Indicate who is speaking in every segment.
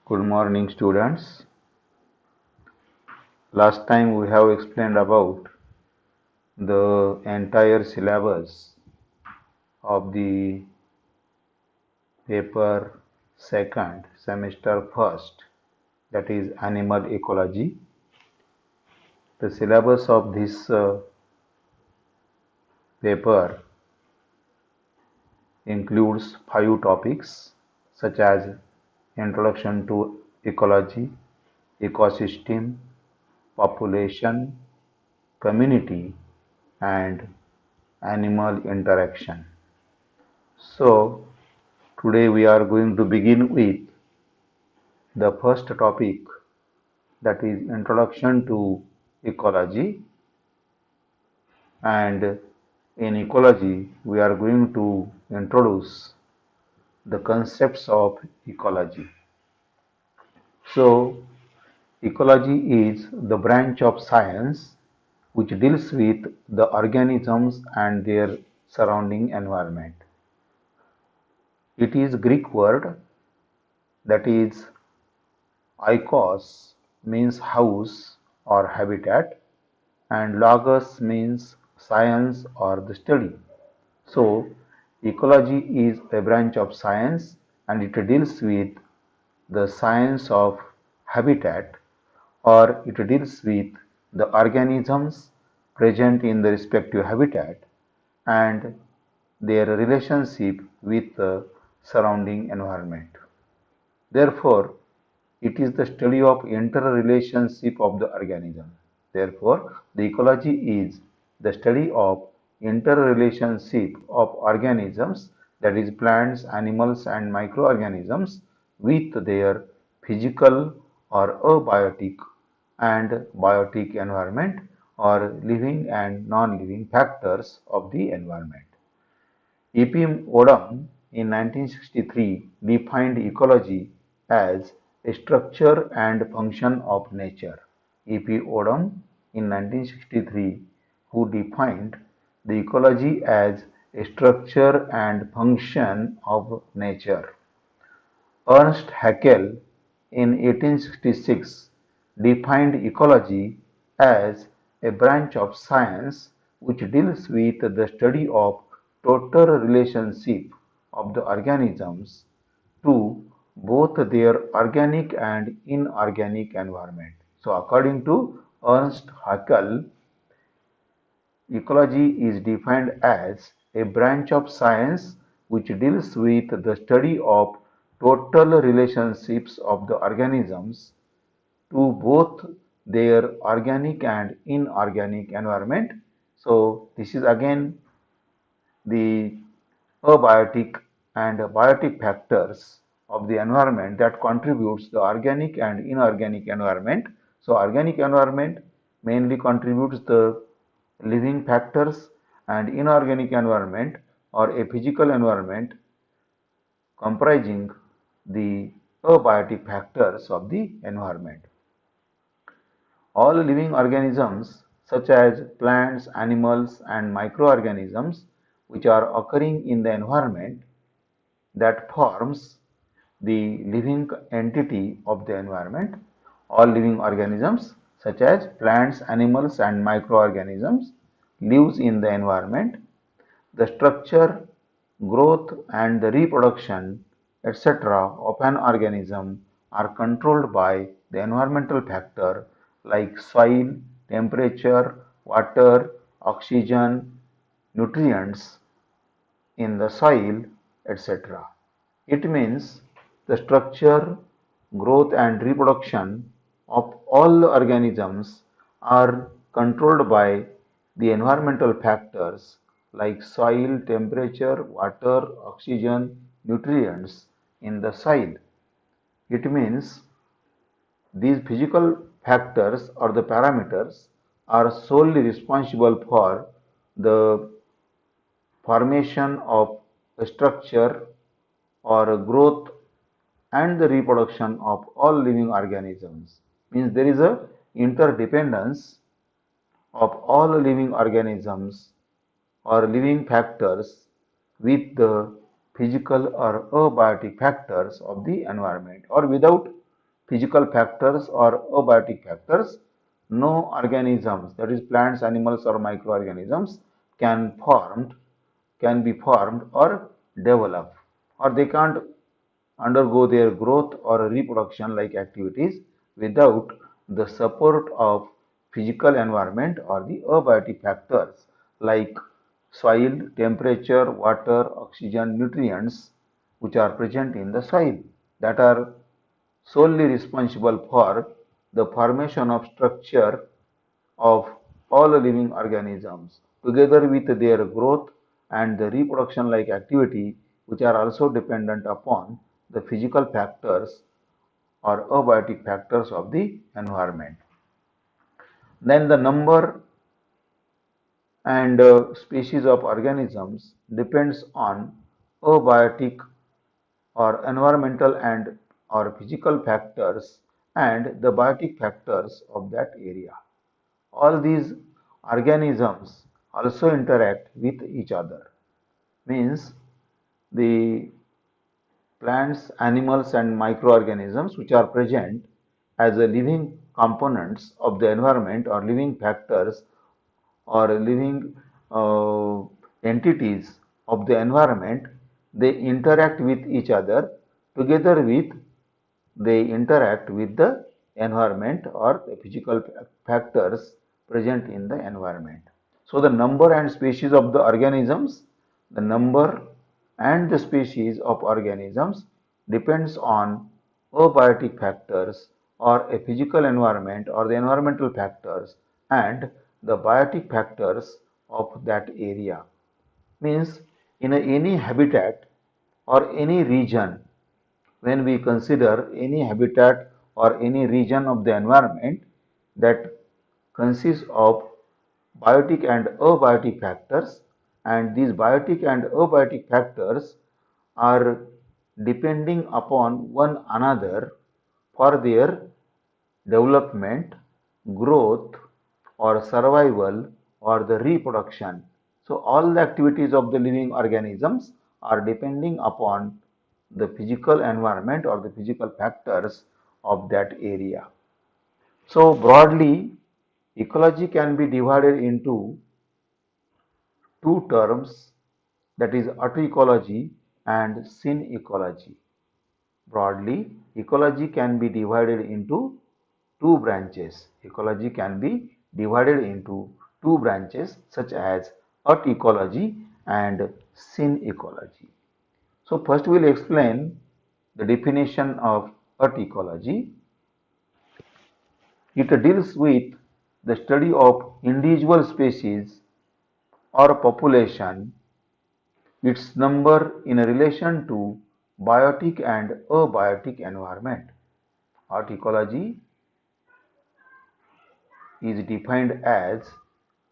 Speaker 1: Good morning, students. Last time we have explained about the entire syllabus of the paper second, semester first, that is animal ecology. The syllabus of this paper includes 5 topics such as introduction to ecology, ecosystem, population, community, and animal interaction. So, today we are going to begin with the first topic, that is introduction to ecology. And in ecology we are going to introduce the concepts of ecology. So ecology is the branch of science which deals with the organisms and their surrounding environment. It is Greek word, that is Oikos, means house or habitat, and logos means science or the study. So, ecology is a branch of science and it deals with the science of habitat, or it deals with the organisms present in the respective habitat and their relationship with the surrounding environment. Therefore, it is the study of interrelationship of the organism. Therefore, the ecology is the study of interrelationship of organisms, that is plants, animals and microorganisms, with their physical or abiotic and biotic environment, or living and non-living factors of the environment. E.P. Odum in 1963 defined ecology as a structure and function of nature. E.P. Odum in 1963, who defined the ecology as a structure and function of nature. Ernst Haeckel in 1866 defined ecology as a branch of science which deals with the study of total relationship of the organisms to both their organic and inorganic environment. So according to Ernst Haeckel, ecology is defined as a branch of science which deals with the study of total relationships of the organisms to both their organic and inorganic environment. So this is again the abiotic and biotic factors of the environment that contributes the organic and inorganic environment. So organic environment mainly contributes the living factors, and inorganic environment or a physical environment comprising the abiotic factors of the environment. All living organisms such as plants, animals and microorganisms which are occurring in the environment that forms the living entity of the environment. All living organisms such as plants, animals and microorganisms lives in the environment. The structure, growth and the reproduction, etc. of an organism are controlled by the environmental factor like soil, temperature, water, oxygen, nutrients in the soil, etc. It means the structure, growth and reproduction of all the organisms are controlled by the environmental factors like soil, temperature, water, oxygen, nutrients in the soil. It means these physical factors or the parameters are solely responsible for the formation of a structure or growth and the reproduction of all living organisms. Means there is a interdependence of all living organisms or living factors with the physical or abiotic factors of the environment, or without physical factors or abiotic factors, no organisms, that is plants, animals or microorganisms, can be formed or develop, or they can't undergo their growth or reproduction like activities without the support of physical environment or the abiotic factors like soil, temperature, water, oxygen, nutrients which are present in the soil that are solely responsible for the formation of structure of all living organisms together with their growth and the reproduction like activity which are also dependent upon the physical factors or abiotic factors of the environment. Then the number and species of organisms depends on abiotic or environmental and or physical factors and the biotic factors of that area. All these organisms also interact with each other. Means the plants, animals and microorganisms which are present as a living components of the environment or living factors or living uh, entities of the environment, they interact with each other together with they interact with the environment or the physical factors present in the environment. So the number and species of the organisms, the number and the species of organisms depends on abiotic factors or a physical environment or the environmental factors and the biotic factors of that area. Means in any habitat or any region, when we consider any habitat or any region of the environment that consists of biotic and abiotic factors, and these biotic and abiotic factors are depending upon one another for their development, growth, or survival, or the reproduction. So, all the activities of the living organisms are depending upon the physical environment or the physical factors of that area. So, broadly, ecology can be divided into two terms, that is autoecology and synecology. Broadly, ecology can be divided into two branches. Ecology can be divided into two branches such as earth ecology and synecology. So first we will explain the definition of earth ecology. It deals with the study of individual species or population, its number in relation to biotic and abiotic environment. Earth ecology is defined as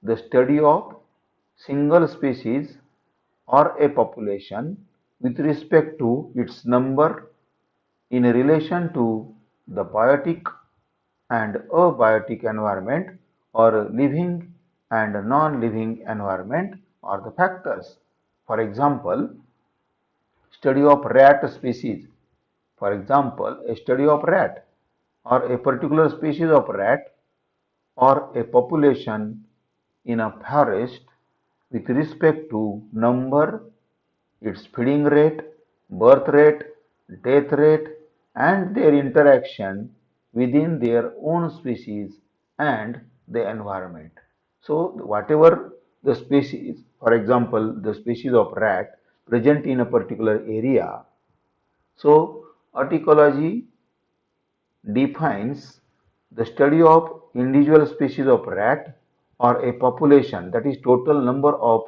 Speaker 1: the study of single species or a population with respect to its number in relation to the biotic and abiotic environment or living and non-living environment or the factors. For example, study of rat species. For example, a study of rat or a particular species of rat or a population in a forest with respect to number, its feeding rate, birth rate, death rate, and their interaction within their own species and the environment. So, whatever the species, for example, the species of rat present in a particular area, so ecology defines the study of individual species of rat or a population, that is total number of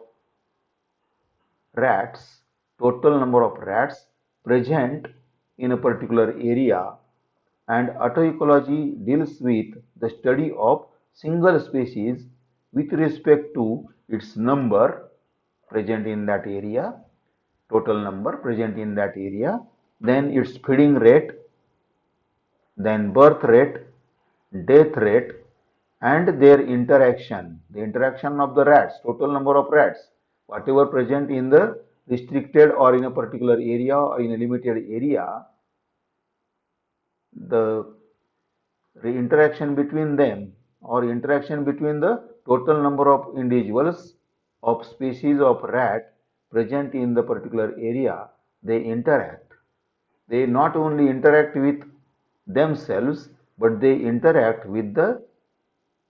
Speaker 1: rats, total number of rats present in a particular area, and autoecology deals with the study of single species with respect to its number present in that area, total number present in that area, then its feeding rate, then birth rate, death rate, and their interaction, the interaction of the rats, total number of rats, whatever present in the restricted or in a particular area or in a limited area, the the interaction between them or interaction between the total number of individuals of species of rat present in the particular area, they interact. They not only interact with themselves, but they interact with the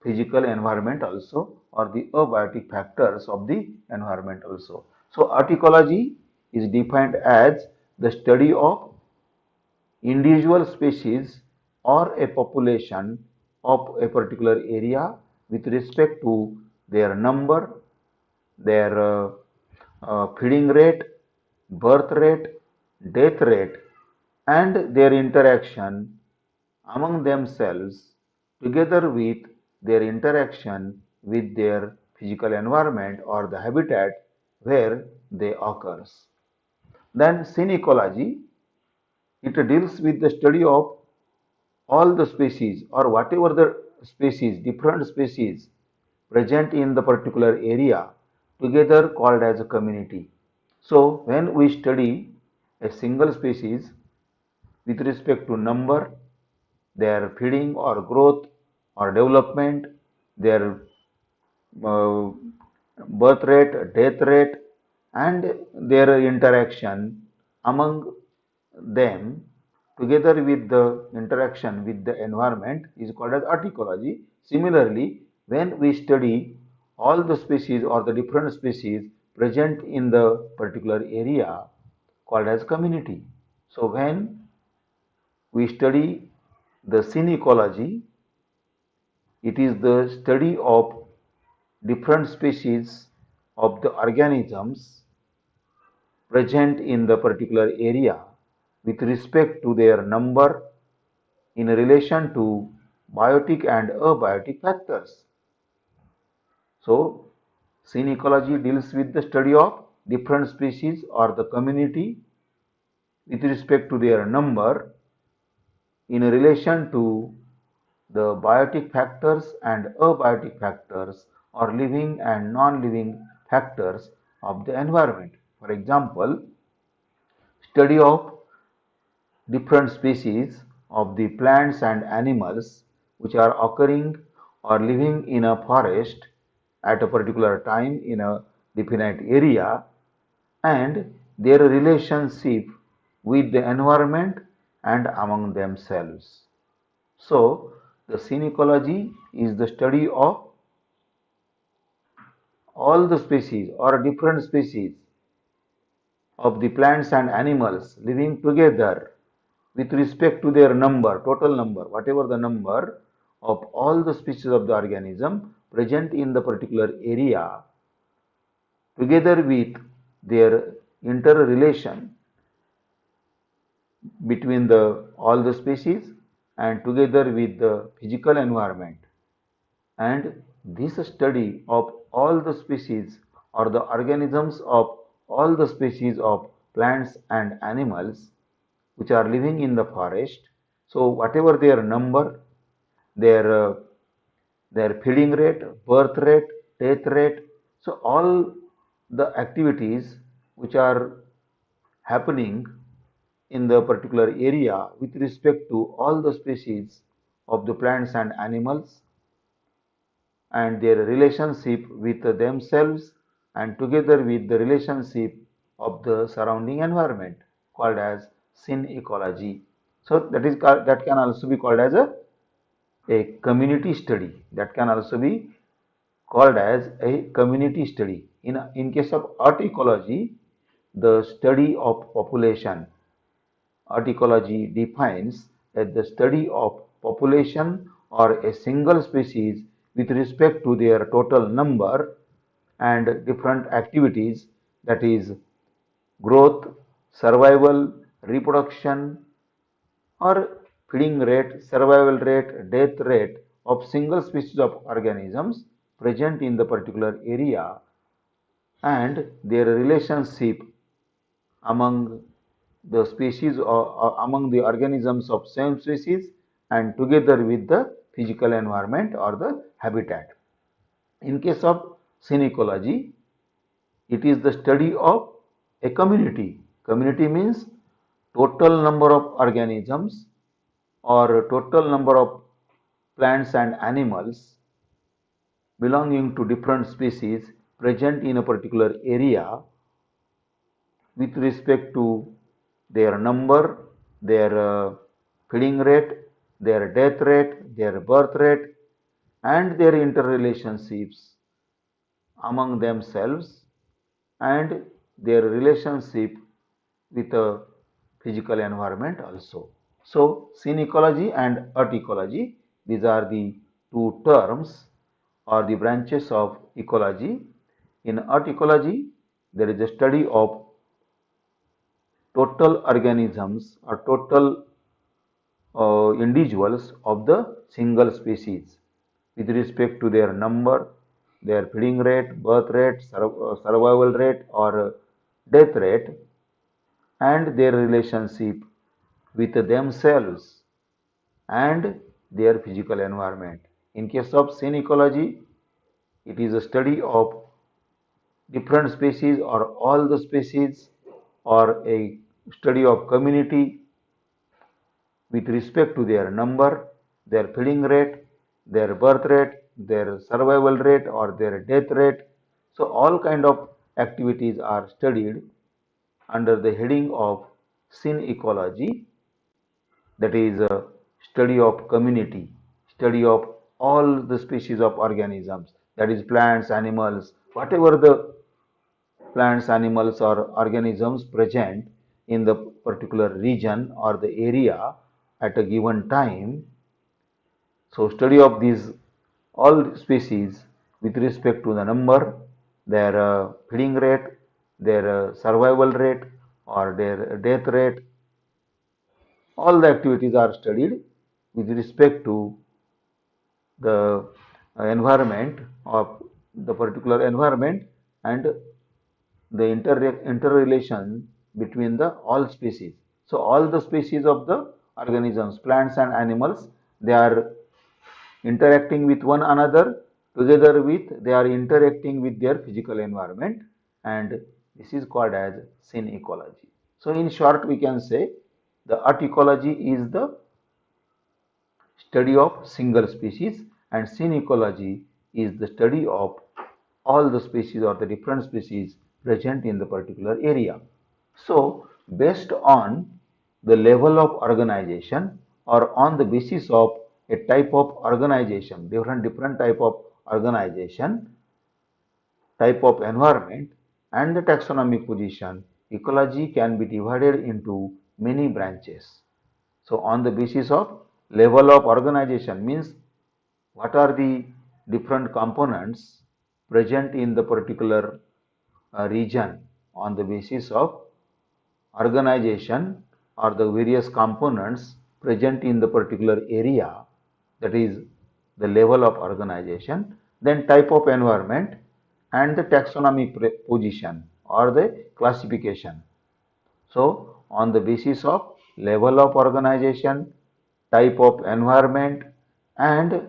Speaker 1: physical environment also, or the abiotic factors of the environment also. So articology is defined as the study of individual species or a population of a particular area with respect to their number, their feeding rate, birth rate, death rate, and their interaction among themselves, together with their interaction with their physical environment or the habitat where they occurs. Then scene ecology, it deals with the study of all the species or whatever the species, different species present in the particular area, together called as a community. So when we study a single species with respect to number, their feeding or growth or development, their uh, birth rate, death rate, and their interaction among them together with the interaction with the environment is called as articology. Similarly, when we study all the species or the different species present in the particular area called as community. So when we study the scene ecology, it is the study of different species of the organisms present in the particular area with respect to their number in relation to biotic and abiotic factors. So, scene ecology deals with the study of different species or the community with respect to their number in relation to the biotic factors and abiotic factors or living and non-living factors of the environment. For example, study of different species of the plants and animals which are occurring or living in a forest at a particular time in a definite area and their relationship with the environment and among themselves. So, the scene ecology is the study of all the species or different species of the plants and animals living together with respect to their number, total number, whatever the number of all the species of the organism present in the particular area, together with their interrelation between the all the species and together with the physical environment. And this study of all the species or the organisms of all the species of plants and animals which are living in the forest. So whatever their number, their their feeding rate, birth rate, death rate, so all the activities which are happening in the particular area with respect to all the species of the plants and animals and their relationship with themselves and together with the relationship of the surrounding environment called as scene ecology. So that can also be called as a community study. That can also be called as a community study. In case of art ecology, the study of population. Art ecology defines as the study of population or a single species with respect to their total number and different activities, that is growth, survival, reproduction, or feeding rate, survival rate, death rate of single species of organisms present in the particular area and their relationship among the species or among the organisms of same species and together with the physical environment or the habitat. In case of scene ecology, it is the study of a community. Community means total number of organisms or total number of plants and animals belonging to different species present in a particular area with respect to their number, their feeding rate, their death rate, their birth rate, and their interrelationships among themselves and their relationship with the physical environment also. So, scene ecology and earth ecology, these are the two terms or the branches of ecology. In earth ecology, there is a study of total organisms or total individuals of the single species with respect to their number, their feeding rate, birth rate, survival rate or death rate, and their relationship with themselves and their physical environment. In case of scene ecology, it is a study of different species or all the species or a study of community with respect to their number, their feeding rate, their birth rate, their survival rate or their death rate. So all kind of activities are studied under the heading of scene ecology, that is a study of community, study of all the species of organisms, that is plants, animals, whatever the plants, animals or organisms present in the particular region or the area at a given time. So study of these all species with respect to the number, their feeding rate, their survival rate or their death rate, all the activities are studied with respect to the environment of the particular environment and the interrelation between the all species. So all the species of the organisms, plants and animals, they are interacting with one another, together with they are interacting with their physical environment, and this is called as scene ecology. So in short we can say the earth ecology is the study of single species and scene ecology is the study of all the species or the different species present in the particular area. So, based on the level of organization or on the basis of a type of organization, different type of organization, type of environment and the taxonomic position, ecology can be divided into many branches. So, on the basis of level of organization means what are the different components present in the particular region on the basis of organization or the various components present in the particular area, that is the level of organization, then type of environment and the taxonomic position or the classification. So on the basis of level of organization, type of environment and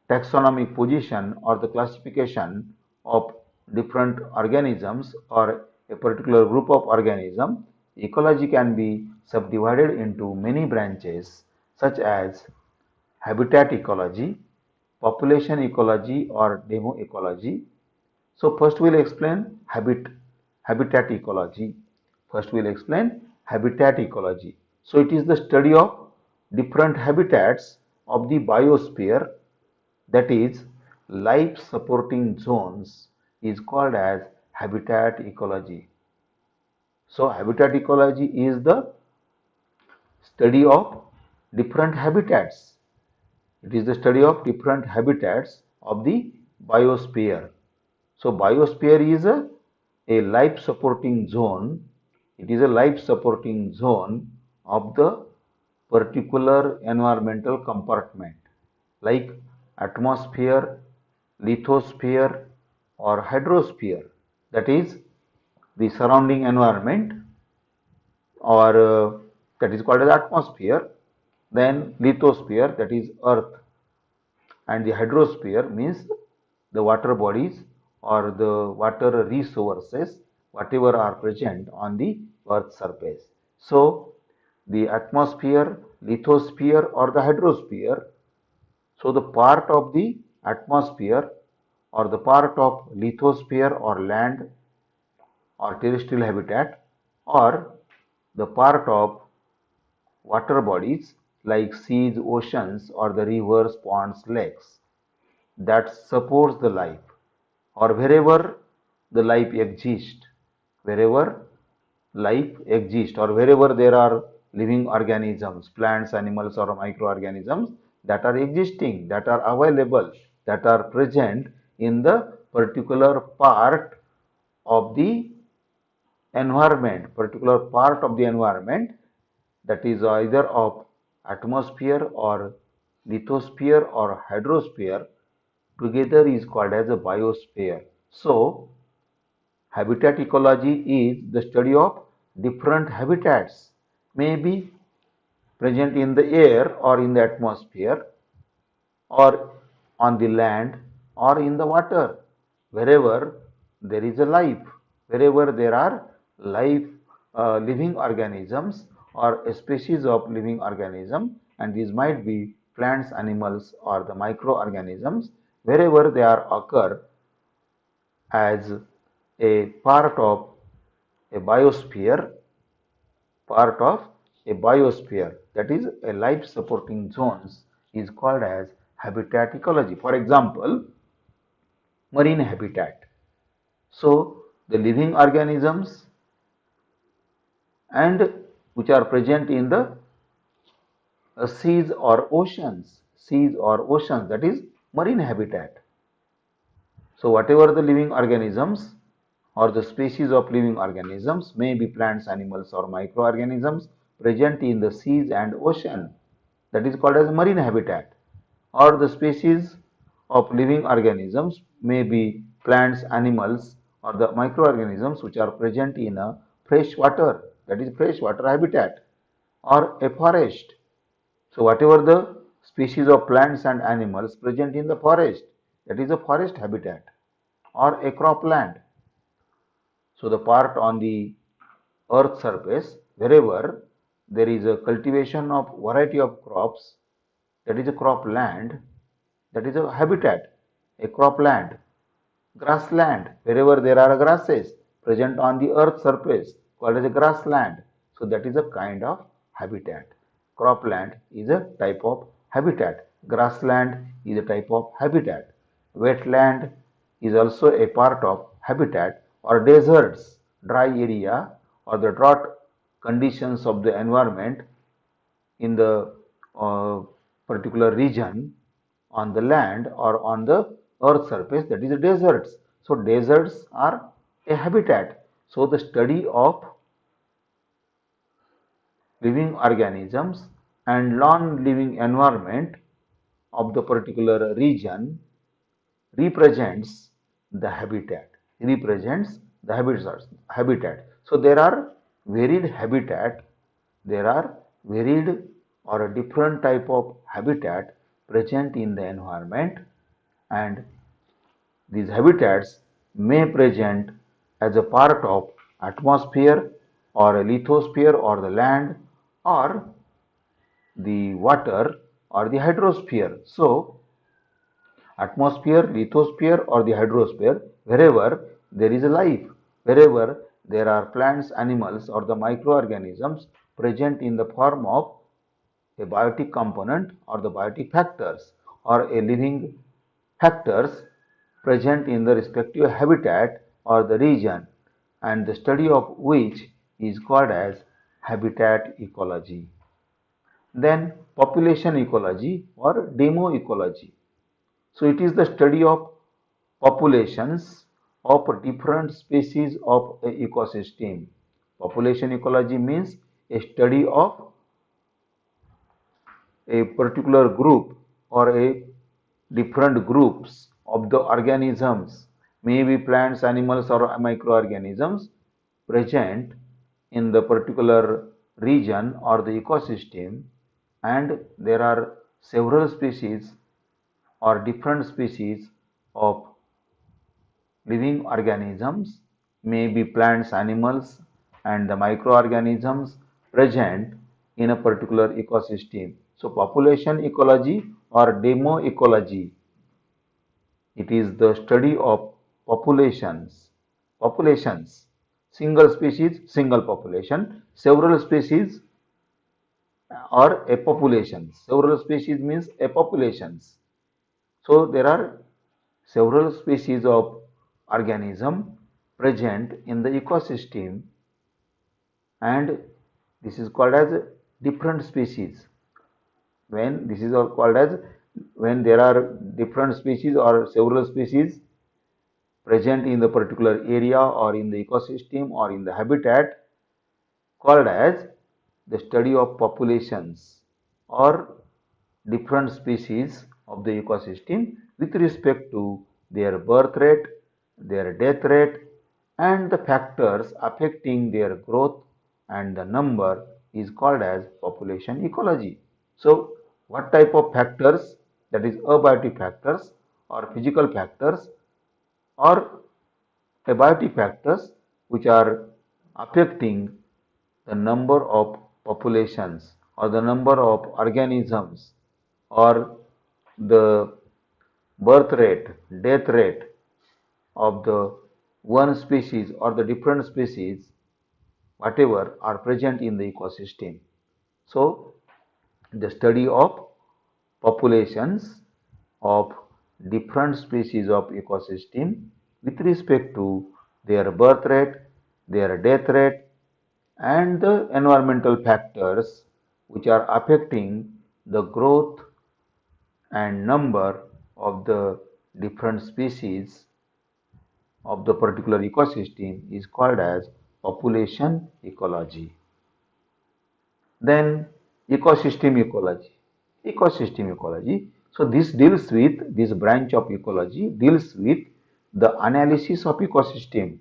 Speaker 1: taxonomic position or the classification of different organisms or a particular group of organisms, ecology can be subdivided into many branches such as habitat ecology, population ecology or demo ecology. So first we'll explain habitat ecology. First we'll explain habitat ecology. So it is the study of different habitats of the biosphere, that is life supporting zones is called as habitat ecology. So habitat ecology is the study of different habitats. It is the study of different habitats of the biosphere. So biosphere is a life supporting zone. It is a life supporting zone of the particular environmental compartment like atmosphere, lithosphere or hydrosphere, that is the surrounding environment, or that is called as atmosphere, then lithosphere, that is earth, and the hydrosphere means the water bodies or the water resources whatever are present on the earth surface. So the atmosphere, lithosphere or the hydrosphere, So the part of the atmosphere or the part of lithosphere or land or terrestrial habitat or the part of water bodies like seas, oceans or the rivers, ponds, lakes that supports the life or wherever the life exists, wherever life exists or wherever there are living organisms, plants, animals or microorganisms that are existing, that are available, that are present in the particular part of the environment, particular part of the environment that is either of atmosphere or lithosphere or hydrosphere together is called as a biosphere. So, habitat ecology is the study of different habitats, may be present in the air or in the atmosphere or on the land or in the water, wherever there is a life, wherever there are life, living organisms or a species of living organism, and these might be plants, animals, or the microorganisms, wherever they are occur as a biosphere, part of a biosphere, that is a life supporting zones, is called as habitat ecology. For example, marine habitat. So the living organisms and which are present in the seas or oceans, that is marine habitat. So whatever the living organisms or the species of living organisms may be plants, animals or microorganisms present in the seas and ocean, that is called as marine habitat, or the species of living organisms may be plants, animals or the microorganisms which are present in a fresh water, that is freshwater habitat, or a forest. So whatever the species of plants and animals present in the forest, that is a forest habitat or a cropland. So the part on the earth surface, wherever there is a cultivation of variety of crops, that is a cropland, that is a habitat, a cropland. Grassland, wherever there are grasses present on the earth surface, called as a grassland. So that is a kind of habitat. Cropland is a type of habitat. Grassland is a type of habitat. Wetland is also a part of habitat, or deserts, dry area or the drought conditions of the environment in the uh, particular region on the land or on the earth surface, that is deserts. So deserts are a habitat. So the study of living organisms and non-living environment of the particular region represents the habitat. So there are varied habitat, there are varied or a different type of habitat present in the environment, and these habitats may present as a part of atmosphere or a lithosphere or the land or the water or the hydrosphere. So atmosphere, lithosphere or the hydrosphere, wherever there is life, wherever there are plants, animals or the microorganisms present in the form of a biotic component or the biotic factors or a living factors present in the respective habitat or the region, and the study of which is called as habitat ecology. Then population ecology or demo ecology. So it is the study of populations of different species of a ecosystem. Population ecology means a study of a particular group or a different groups of the organisms, maybe plants, animals or microorganisms present in the particular region or the ecosystem, and there are several species or different species of living organisms, may be plants, animals, and the microorganisms present in a particular ecosystem. So population ecology or demo ecology, it is the study of populations, single species, single population, several species or a population. Several species means a populations. So there are several species of organism present in the ecosystem, and this is called as different species. When this is all called as when there are different species or several species present in the particular area or in the ecosystem or in the habitat, called as the study of populations or different species of the ecosystem with respect to their birth rate, their death rate, and the factors affecting their growth and the number is called as population ecology. So, what type of factors, that is abiotic factors or physical factors or abiotic factors which are affecting the number of populations or the number of organisms or the birth rate, death rate of the one species or the different species, whatever are present in the ecosystem. So, the study of populations of different species of ecosystem with respect to their birth rate, their death rate, and the environmental factors which are affecting the growth and number of the different species of the particular ecosystem is called as population ecology. Then ecosystem ecology. Ecosystem ecology. So this branch of ecology deals with the analysis of ecosystem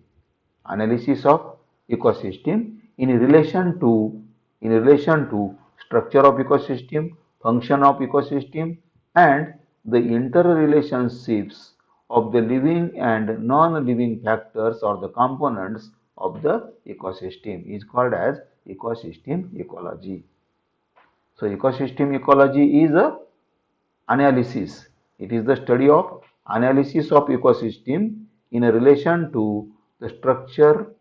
Speaker 1: in relation to structure of ecosystem, function of ecosystem, and the interrelationships of the living and non-living factors or the components of the ecosystem is called as ecosystem ecology. So ecosystem ecology is a analysis. It is the study of analysis of ecosystem in a relation to the structure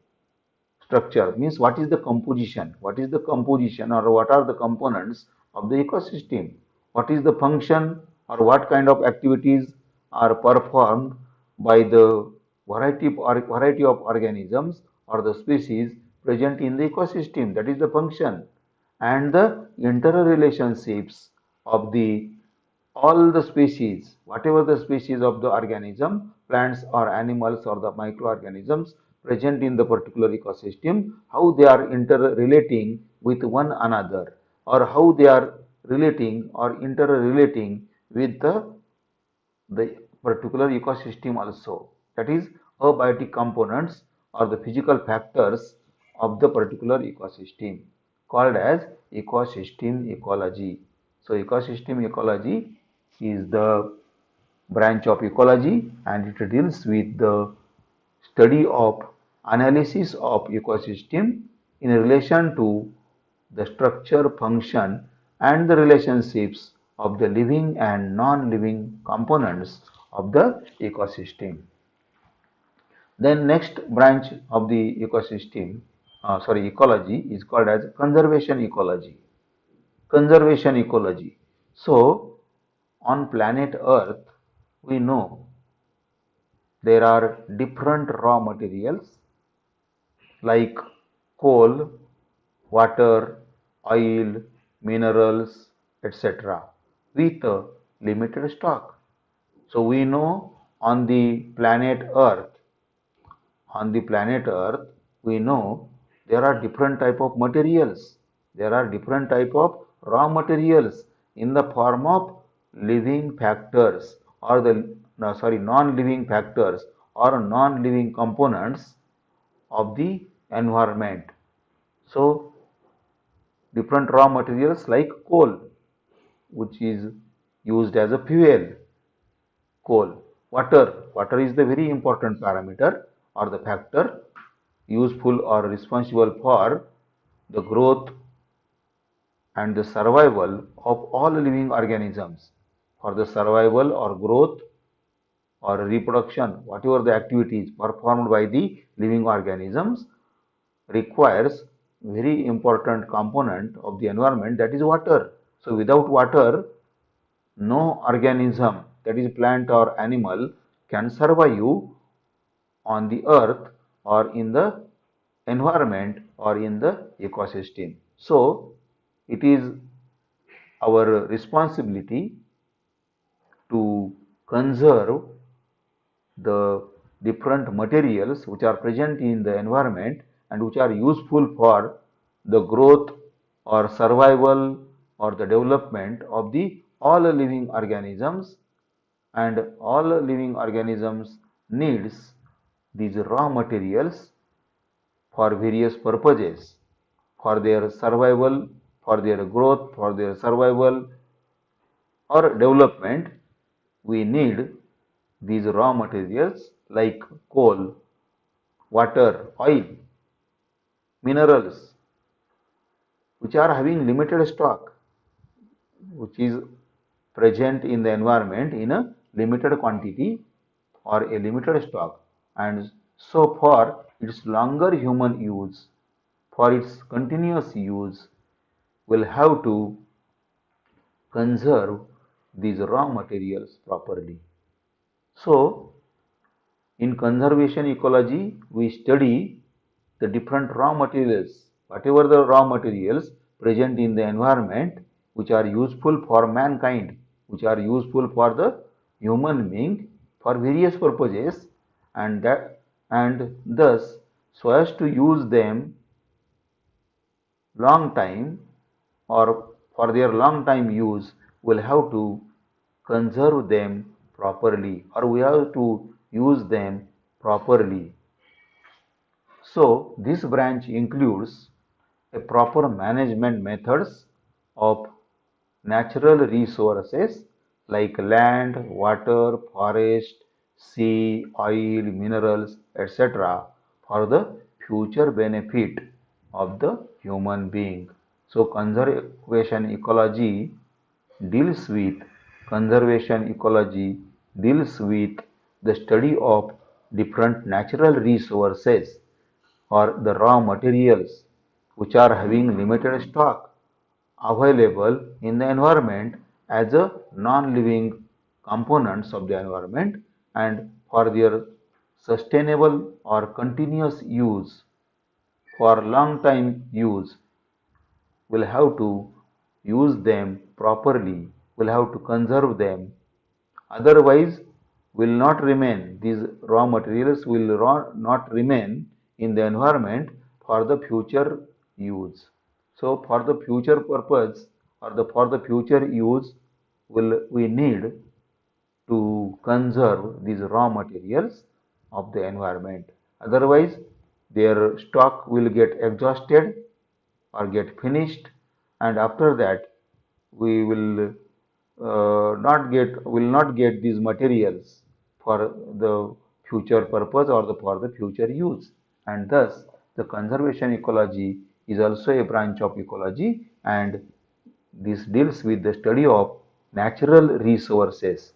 Speaker 1: means what is the composition or what are the components of the ecosystem, what is the function or what kind of activities are performed by the variety of organisms or the species present in the ecosystem, that is the function, and the interrelationships of the all the species, whatever the species of the organism, plants or animals or the microorganisms present in the particular ecosystem, how they are interrelating with one another or how they are relating or interrelating with the particular ecosystem also. That is abiotic components or the physical factors of the particular ecosystem called as ecosystem ecology. So ecosystem ecology is the branch of ecology and it deals with the study of analysis of ecosystem in relation to the structure, function, and the relationships of the living and non-living components of the ecosystem. Then next branch of the ecology is called as conservation ecology. Conservation ecology. So, on planet Earth, we know there are different raw materials like coal, water, oil, minerals, etc. with a limited stock. So we know on the planet Earth, we know there are different type of materials. There are different type of raw materials in the form of living factors or non-living factors or non-living components of the environment. So different raw materials like coal, which is used as a fuel, coal, water is the very important parameter or the factor useful or responsible for the growth and the survival of all living organisms. For the survival or growth or reproduction, whatever the activities performed by the living organisms requires very important component of the environment, that is water. So without water, no organism, that is plant or animal, can survive on the earth or in the environment or in the ecosystem. So it is our responsibility to conserve the different materials which are present in the environment and which are useful for the growth or survival or the development of the all living organisms, and all living organisms needs these raw materials for various purposes, for their survival, for their growth, for their survival or development. We need these raw materials like coal, water, oil, minerals, which are having limited stock, which is present in the environment in a limited quantity or a limited stock. And so for its longer human use, for its continuous use, will have to conserve these raw materials properly. So in conservation ecology, we study the different raw materials, whatever the raw materials present in the environment, which are useful for mankind, which are useful for the human being for various purposes, and thus so as to use them long time or for their long time use, will have to conserve them properly or we have to use them properly. So this branch includes a proper management methods of natural resources like land, water, forest, sea, oil, minerals, etc. for the future benefit of the human being. So deals with conservation ecology deals with the study of different natural resources or the raw materials which are having limited stock available in the environment as a non-living components of the environment, and for their sustainable or continuous use for long time use will have to use them properly, will have to conserve them. Otherwise, will not remain, these raw materials will not remain in the environment for the future use. So, for the future purpose or for the future use, will we need to conserve these raw materials of the environment. Otherwise, their stock will get exhausted or get finished, and after that we will not get these materials for the future purpose or for the future use. And thus the conservation ecology is also a branch of ecology, and this deals with the study of natural resources.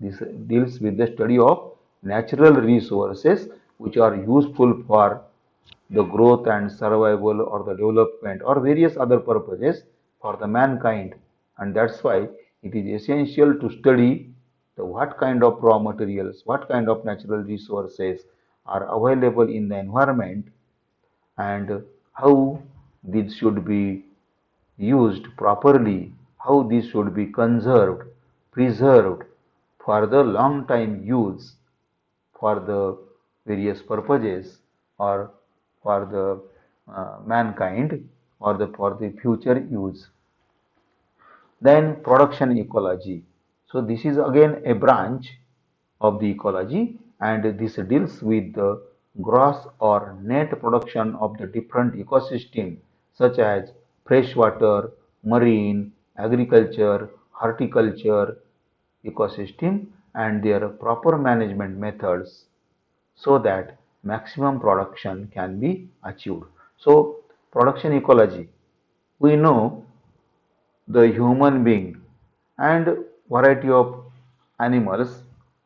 Speaker 1: This deals with the study of natural resources which are useful for the growth and survival or the development or various other purposes for the mankind. And that's why it is essential to study the what kind of raw materials, what kind of natural resources are available in the environment, and how these should be used properly, how these should be conserved, preserved for the long time use for the various purposes or for the mankind or for the future use. Then production ecology. So this is again a branch of the ecology, and this deals with the gross or net production of the different ecosystem such as freshwater, marine, agriculture, horticulture ecosystem, and their proper management methods so that maximum production can be achieved. So production ecology, we know the human being, and variety of animals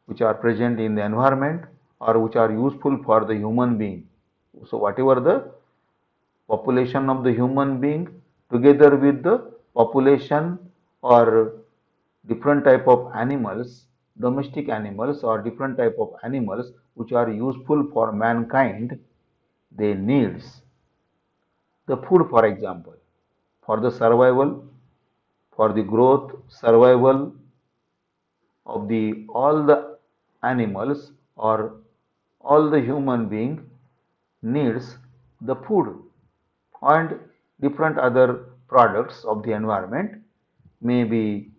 Speaker 1: which are present in the environment or which are useful for the human being. So whatever the population of the human being together with the population or different type of animals, domestic animals or different type of animals which are useful for mankind, they needs the food, for example, for the survival, for the growth, survival of the all the animals or all the human being needs the food, and different other products of the environment may be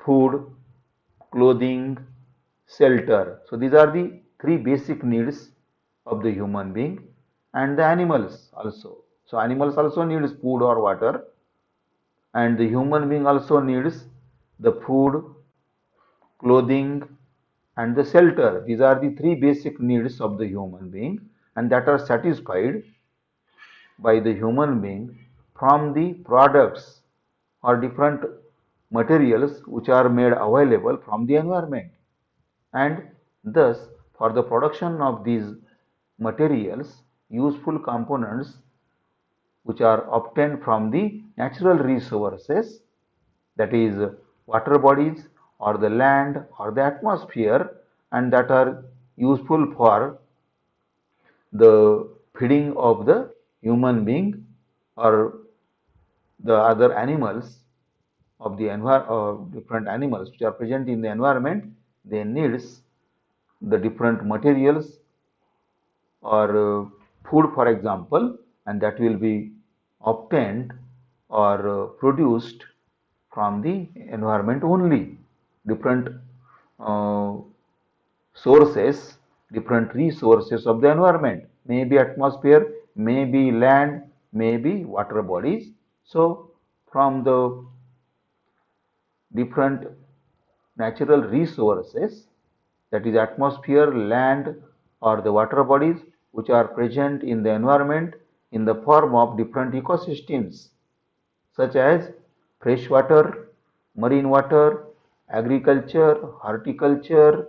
Speaker 1: food, clothing, shelter. So these are the three basic needs of the human being and the animals also. So animals also needs food or water, and the human being also needs the food, clothing, and the shelter. These are the three basic needs of the human being, and that are satisfied by the human being from the products or different materials which are made available from the environment. And thus, for the production of these materials, useful components which are obtained from the natural resources, that is water bodies or the land or the atmosphere, and that are useful for the feeding of the human being or the other animals of the different animals which are present in the environment, they needs the different materials or food, for example, and that will be obtained or produced from the environment only. Different uh, sources, different resources of the environment, maybe atmosphere, maybe land, maybe water bodies. So from the different natural resources, that is atmosphere, land, or the water bodies which are present in the environment in the form of different ecosystems such as fresh water, marine water, agriculture, horticulture,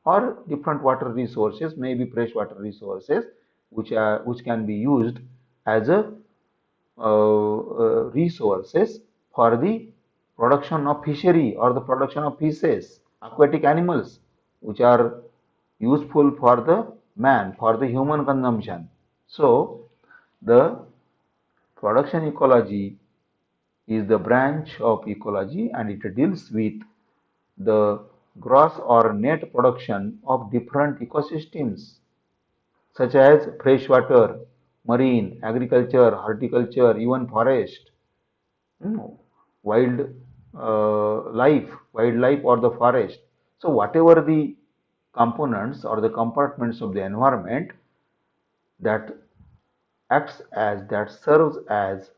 Speaker 1: or different water resources, maybe freshwater resources, which can be used as a resources for the production of fishery or the production of fishes, aquatic animals, which are useful for the man, for the human consumption. So, the production ecology is the branch of ecology, and it deals with the gross or net production of different ecosystems such as freshwater, marine, agriculture, horticulture, even forest, wild wildlife or the forest. So whatever the components or the compartments of the environment that that serves as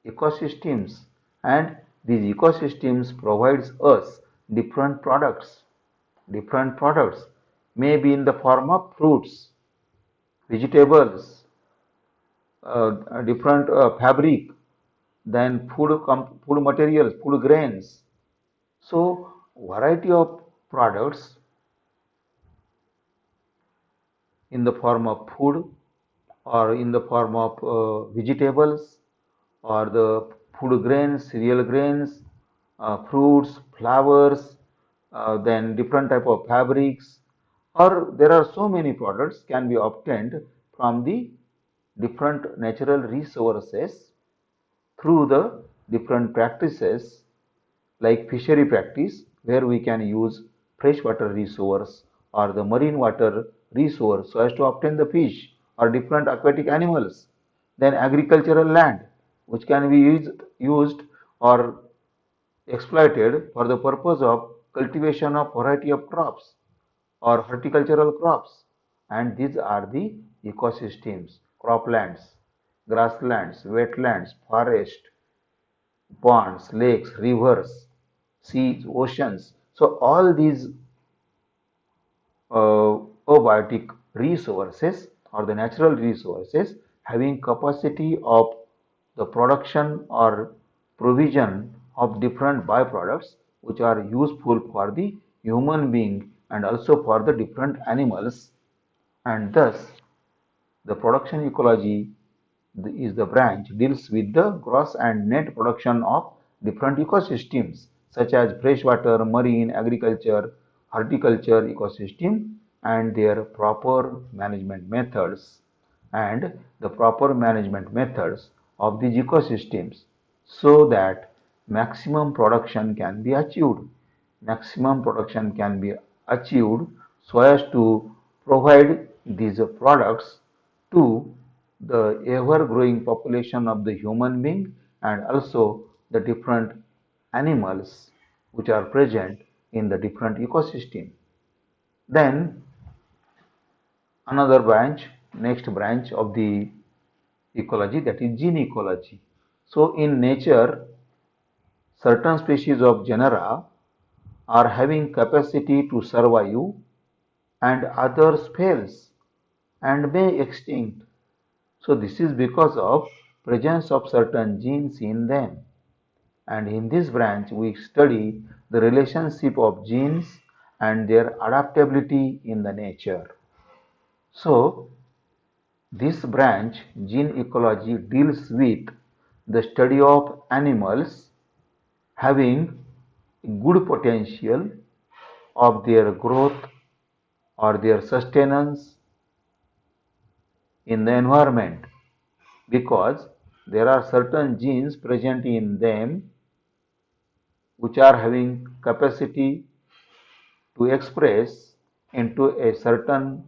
Speaker 1: ecosystems, and these ecosystems provides us different products may be in the form of fruits, vegetables, different fabric, then food materials, food grains. So variety of products in the form of food or in the form of vegetables or the food grains, cereal grains, fruits, flowers, then different type of fabrics, or there are so many products can be obtained from the different natural resources through the different practices like fishery practice, where we can use freshwater resource or the marine water resource so as to obtain the fish or different aquatic animals. Then agricultural land, which can be used or exploited for the purpose of cultivation of variety of crops or horticultural crops. And these are the ecosystems: croplands, grasslands, wetlands, forest, ponds, lakes, rivers, seas, oceans. So all these abiotic resources or the natural resources having capacity of the production or provision of different byproducts which are useful for the human being and also for the different animals, and thus the production ecology is the branch deals with the gross and net production of different ecosystems such as freshwater, marine, agriculture, horticulture ecosystem and their proper management methods of these ecosystems so that maximum production can be achieved. Maximum production can be achieved so as to provide these products to the ever-growing population of the human being and also the different animals which are present in the different ecosystem. Then another branch, next branch of the ecology, that is gene ecology. So in nature, certain species of genera are having capacity to survive and others fails and may extinct. So this is because of presence of certain genes in them. And in this branch, we study the relationship of genes and their adaptability in the nature. So this branch, gene ecology, deals with the study of animals having good potential of their growth or their sustenance in the environment, because there are certain genes present in them which are having capacity to express into a certain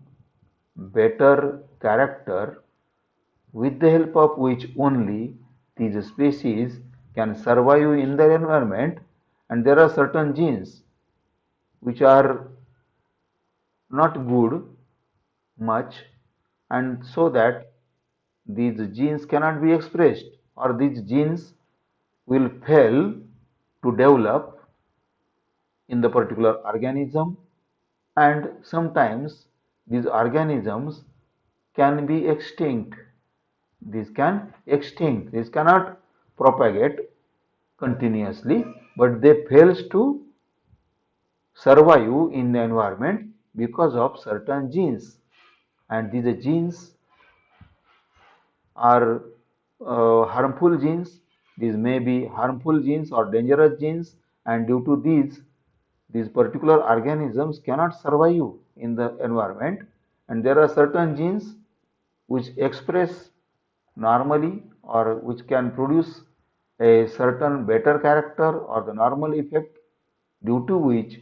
Speaker 1: better character with the help of which only these species can survive in their environment, and there are certain genes which are not good much, and so that these genes cannot be expressed or these genes will fail to develop in the particular organism, and sometimes these organisms can be extinct. These cannot propagate continuously, but they fails to survive in the environment because of certain genes, and these genes are harmful genes. These may be harmful genes or dangerous genes, and due to these particular organisms cannot survive in the environment. And there are certain genes which express normally or which can produce a certain better character or the normal effect, due to which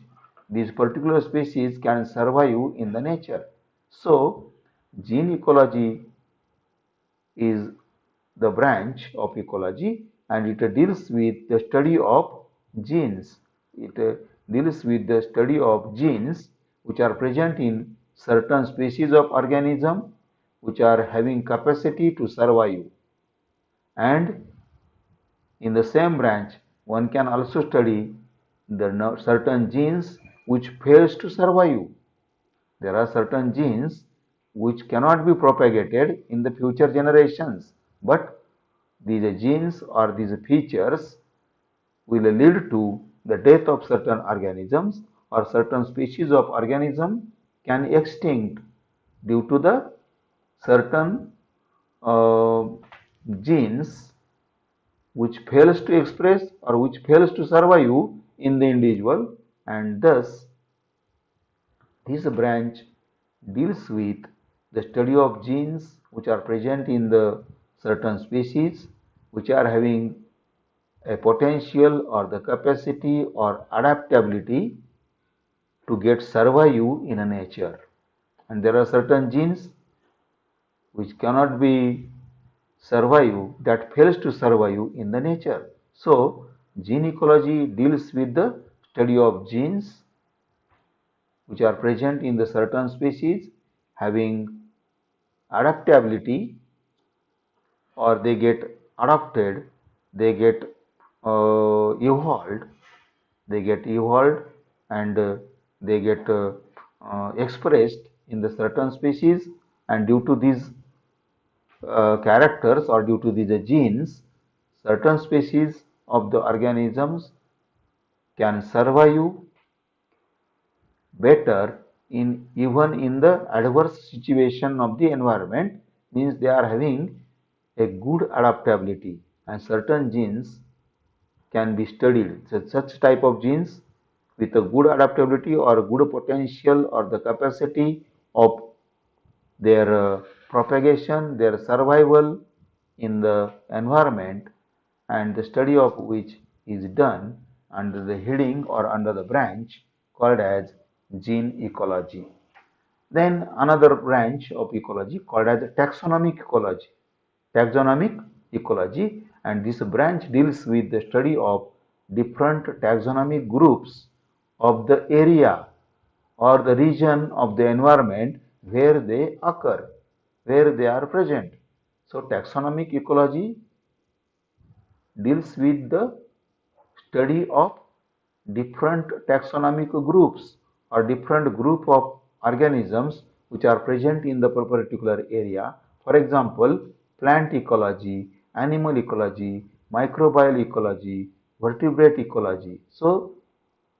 Speaker 1: these particular species can survive in the nature. So, gene ecology is the branch of ecology and it deals with the study of genes. It deals with the study of genes which are present in certain species of organism which are having capacity to survive. And in the same branch, one can also study the certain genes which fails to survive. There are certain genes which cannot be propagated in the future generations, but these genes or these features will lead to the death of certain organisms, or certain species of organism can extinct due to the certain uh, genes which fails to express or which fails to survive in the individual, and thus this branch deals with the study of genes which are present in the certain species which are having a potential or the capacity or adaptability to get survive in a nature. And there are certain genes which cannot be survive, that fails to survive in the nature. So gene ecology deals with the study of genes which are present in the certain species having adaptability, or they get adopted, they get evolved, and they get expressed in the certain species, and due to these characters or due to these genes, Certain species of the organisms can survive better in even in the adverse situation of the environment, means they are having a good adaptability, and certain genes can be studied. So such type of genes with a good adaptability or good potential or the capacity of their propagation, their survival in the environment, and the study of which is done under the heading or under the branch called as gene ecology. Then another branch of ecology called as taxonomic ecology. Taxonomic ecology, and this branch deals with the study of different taxonomic groups of the area or the region of the environment where they occur, where they are present. So taxonomic ecology deals with the study of different taxonomic groups or different group of organisms which are present in the particular area. For example, plant ecology, animal ecology, microbial ecology, vertebrate ecology. So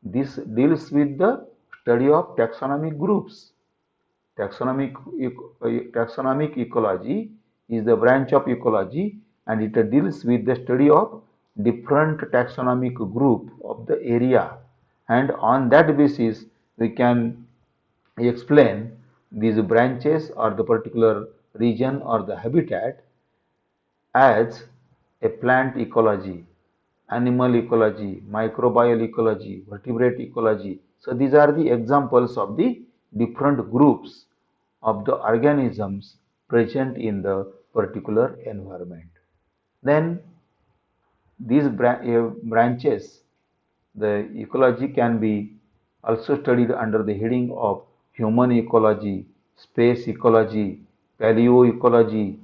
Speaker 1: this deals with the study of taxonomic groups. Taxonomic ecology is the branch of ecology, and it deals with the study of different taxonomic group of the area, and on that basis we can explain these branches or the particular region or the habitat as a plant ecology, animal ecology, microbial ecology, vertebrate ecology. So these are the examples of the different groups of the organisms present in the particular environment. Then these branches, the ecology can be also studied under the heading of human ecology, space ecology, paleoecology,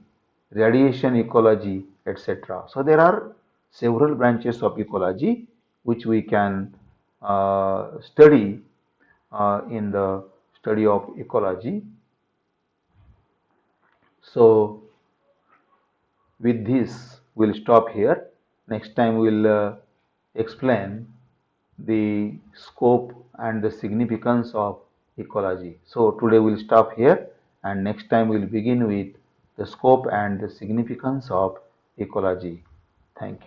Speaker 1: radiation ecology, etc. So there are several branches of ecology which we can study in the study of ecology. So with this, we'll stop here. Next time, we'll explain the scope and the significance of ecology. So today we'll stop here, and next time we'll begin with the scope and the significance of ecology. Thank you.